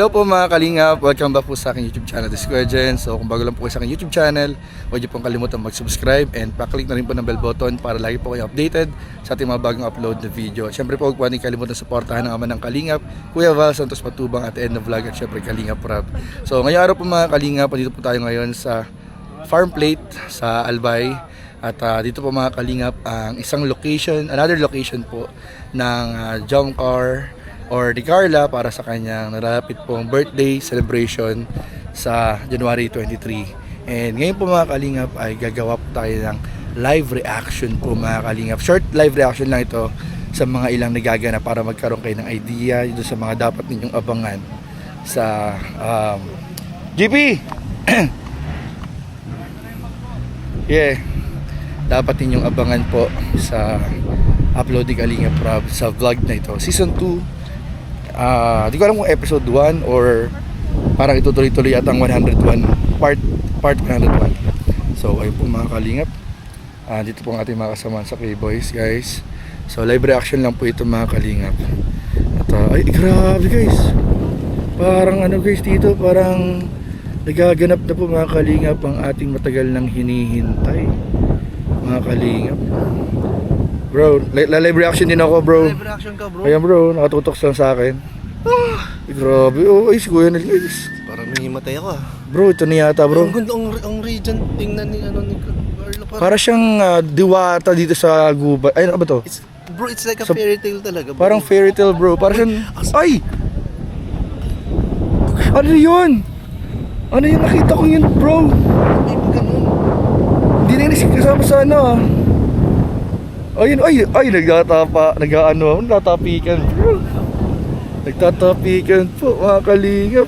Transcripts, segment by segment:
Hello po mga kalingap, welcome back po sa aking YouTube channel, This Kuya Jen. So kung bago lang po kayo sa aking YouTube channel, huwag niyo pong kalimutan mag-subscribe and pa-click na rin po ng bell button para lagi po kayo updated sa ating mga bagong upload na video. Siyempre po huwag po natin kalimutan suportahan ang ama ng Kalingap, Kuya Val Santos Patubang at End of Vlog at siyempre Kalingap Rap. So ngayong araw po mga kalingap, dito po tayo ngayon sa Farm Plate sa Albay. At dito po mga kalingap ang isang location, another location po ng Jomcar or ni Carla para sa kanyang nalalapit pong birthday celebration sa January 23. And ngayon po mga kalingap ay gagawa po tayo ng live reaction po mga kalingap. Short live reaction lang ito sa mga ilang nagaganap para magkaroon kayo ng idea dito sa mga dapat ninyong abangan sa GP! Yeah, dapat ninyong abangan po sa upload ni Kalingap Rap sa vlog na ito. Season 2. Di ko alam kung episode 1 or parang itutuloy-tuloy at ang 101 part 101. So ayun po mga kalingap, dito po ang ating mga kasama sa K-Boys guys. So live reaction lang po ito mga kalingap. At ay grabe guys, parang ano guys dito, parang nagaganap na po mga kalingap ang ating matagal nang hinihintay mga kalingap. Bro, live reaction din ako bro. Live reaction ka bro? Ayan bro, nakatutok lang sa akin. Grabe, ay si Kuya Nel guys. Parang nangimatay ako ah. Bro, ito na yata bro. Ang ganda ang region, tingnan ni Carla. Para siyang diwata dito sa gubat. Ay, ano ba to? Bro, it's like a fairy tale talaga bro. Parang fairy tale bro. Para siyang, ay! Ano yun? Ano yung nakita ko yun bro? May ganun. Hindi na yung kasama sa ano ah. Ayun, ay, nagtatapikan bro. Nagtatapikan po mga kalingap.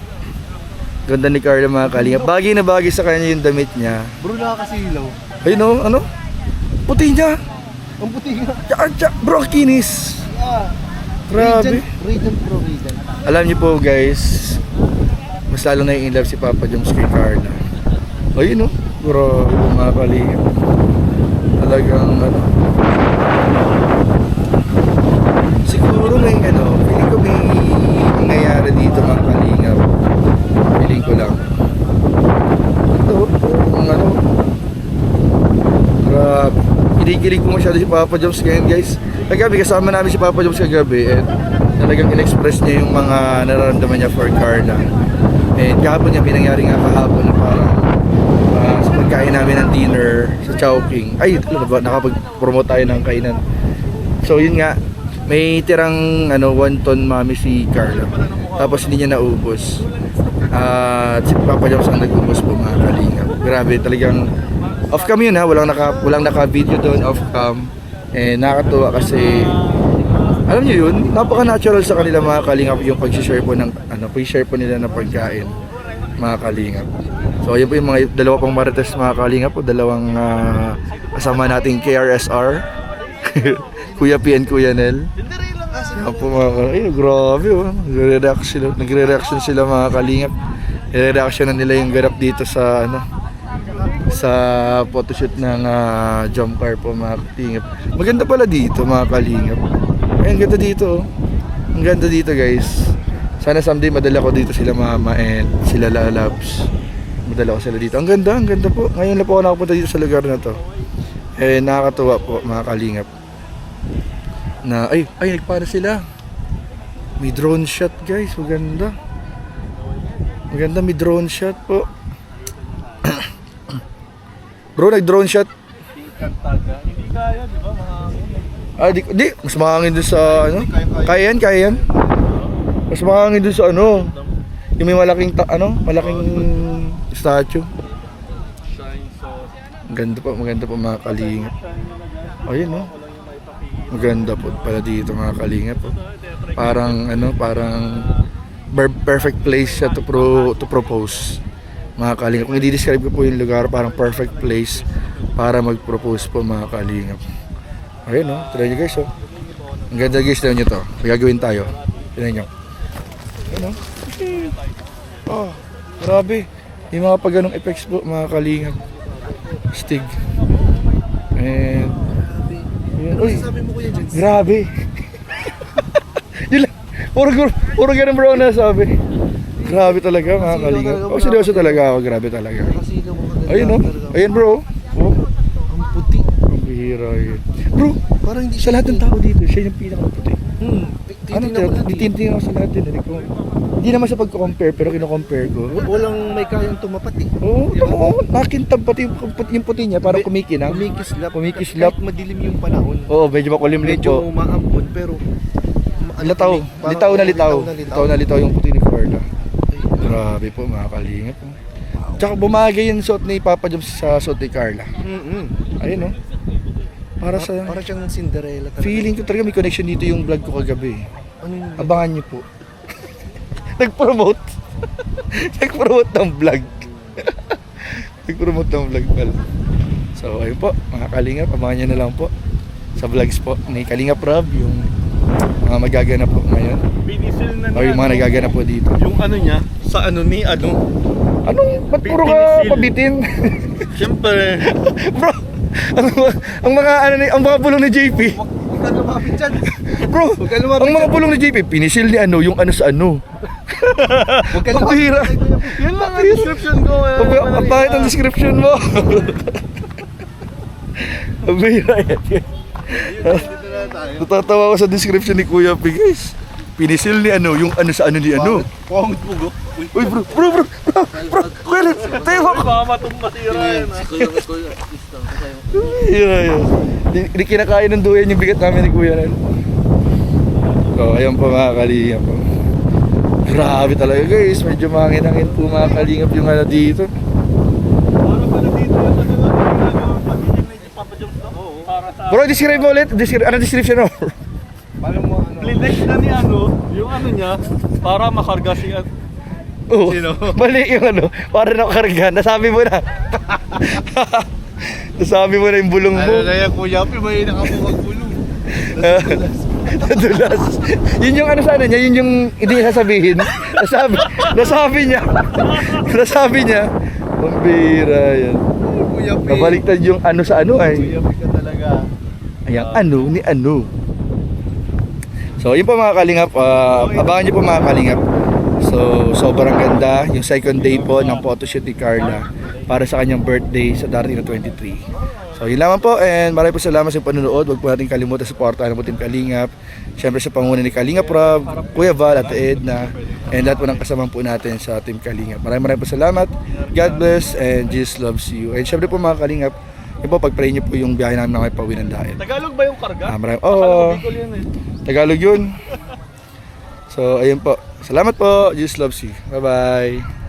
Ganda ni Carla mga kalingap. Bagay na bagay sa kanya yung damit niya. Bro, nakakasilaw. Ayun o, ano? Puti niya. Ang puti nga. Bro, kinis. Yeah. Grabe. Region bro, region. Alam niyo po guys, mas lalo na in love si Papa Joms kay Carla. Ayun o, grabe mga kalingap. Talagang ano. Siguro may ano, feeling ko may nangyayari dito mga kalingap. Feeling ko lang. Ito, ang ano. Grabe. Kinikilig po masyado si Papa Joms ngayon guys. Kagabi kasama namin si Papa Joms kagabi and talagang in-express niya yung mga nararamdaman niya for Carla. And kahapon niya pinangyari nga kahapon na parang sa pagkain namin ng dinner sa Chowking. Ay, nakapag-promote tayo ng kainan. So yun nga, may tirang ano 1 ton mami si Carla. Tapos hindi niya naubos. At si Papa Joms ang nag-ubos po mga kalingap. Grabe, talagang off cam yun ha, walang naka-video doon, off cam. And nakakatuwa kasi alam niyo yun, napaka-natural sa kanila mga kalingap yung pag-share po ng ano, pag-share po nila ng pagkain mga kalingap. So ayun po yung mga dalawa pang marites mga kalingap, dalawang kasama nating KRSR. Kuya P and Kuya Nel. Yan po mga kalingap. Ay, grabe oh. Nagre-reaction sila mga kalingap. Nagre-reaction na nila yung ganap dito sa ano, sa photoshoot ng Jomcar po mga kalingap. Maganda pala dito mga kalingap. Ay, ang ganda dito oh. Ang ganda dito guys. Sana someday madala ko dito sila mama and sila lalabs. Madala ko sila dito. Ang ganda po. Ngayon na po ako nakapunta dito sa lugar na to. Eh, nakakatuwa po mga kalingap. Na, ay, nagpara sila. May drone shot guys. Maganda. Maganda, may drone shot po. Bro, nag-drone shot. Hindi kaya, di ba? Mahangin. Di. Mas mahangin dun sa, ano? Kaya yan. Mas mahangin dun sa, ano? Yung may malaking, malaking statue. Maganda po mga kalingap. Ayun no. Maganda po pala dito mga kalingap po. Parang perfect place siya to propose. Mga kalingap. Kung i-describe ko po yung lugar, parang perfect place para mag-propose po mga kalingap. Ayun no, try nyo guys oh. Ang ganda guys, try nyo to. Magagawin tayo. Try nyo. Ayun no. Oh, grabe. Yung mga pag ganong effects po mga kalingap. Stig. And uy, Sabi mo Kuya Jen. grabe. Yun lang. Puro ganun bro na sabi. Grabe talaga mga kalingap. Oh, seryoso talaga ako. Grabe talaga. Nakasilaw ko maganda. Ayun, no? Ayun, bro. Oh, Ang puti. ang bihira yun. Bro, Parang hindi sa lahat ng tao dito, siya yung pinakaputi. Ano, Titingnan ko na titintingin ako sa lahat din. Hindi naman sa pagko-compare, pero kino-compare ko. Walang may kayang tumapat eh. Oo, tama. Nakintab pati yung puti niya, parang kumikinang. Kumikislap. Kumikislap. Kahit madilim yung panahon. Oo, medyo makulimlim Medyo po. umaambon pero Litaw. parang- Litaw na litaw. na Litaw na litaw yung puti ni Carla. Grabe po, mga kalingap. Tsaka bumagay yung suot ni Papa Joms sa suot ni Carla. Ayun, no? Para sa... Parang siyang Cinderella talaga. Feeling ko talaga may connection dito yung vlog ko kagabi. Ano yun? Abangan niyo po. Nag-promote. Nag-promote ng vlog. Nag-promote ng vlog pala. So, ayun po, mga kalingap, abangan niyo na lang po sa vlogs po ni Kalingap Rob, yung mga magaganap po ngayon. Pinisil na O yung mga nagaganap po dito. Yung ano niya, sa ano ni ano. Anong, ba't puro ka Pinisil. pabitin? Siyempre. Bro, ang mga ano ni, ang mga bulong ni JP. Huwag ka lumapit dyan. Bro, Huwag ka lumapit ang mga dyan. bulong ni JP, pinisil ni ano, yung ano sa ano. Huwag ka Ang lumapit bihira. dyan. Yun lang ang description ko. Ang pangit ang description mo. Ang bihira yan. Natatawa ko sa description ni Kuya P, guys. Pinisil ni ano, yung ano sa ano ni ano. Pangit mo go. Uy bro, Kuya Lin, tayo mo. Baka matong masira yan. Yan. Di kinakain ng duyan yung bigat namin ni Kuya Lin. So, ayun po mga kalingap po. Grabe talaga guys, medyo mangin-angin po mga kalingap yung ano dito. Para pala dito sa ginagawa pagiging na yung Papa Jones na. Para sa... Bro, describe mo ulit. Ano description mo? Paano mo ano? Linex na ni ano, yung ano niya, para makarga si Oo. Sino? Mali yung ano, para nakarga. Nasabi mo na. Nasabi mo na yung bulong mo. Ano na yan, Kuya Pi, may nakapuwag bulong. Nadulas. Yun yung ano sana niya, yun yung hindi niya sasabihin. Nasabi niya. Nasabi niya. Pambira yan. Kuya Pi. Nabaliktad yung ano sa ano ay. Kuya Pi ka talaga. Ayan, ano ni ano. So, yun po mga kalingap. Abangan niyo po mga kalingap. So, sobrang ganda. Yung second day po ng photoshoot ni Carla para sa kanyang birthday sa darating na 23. So, yun lamang po. And maraming po salamat sa panonood. Huwag po natin kalimutan supportahan po Team Kalingap. Siyempre sa panguna ni Kalingap Rob, Kuya Val at Edna. And lahat po ng kasama po natin sa Team Kalingap. Maraming po salamat. God bless and Jesus loves you. And siyempre po mga Kalingap, yun po, pag-pray niyo po yung biyahe namin na may pauwi ng dahil. Tagalog ba yung karga? Oo. Bicol yun eh. Tagalog yun. So, ayun po. Salamat po. Jesus loves you. Bye-bye.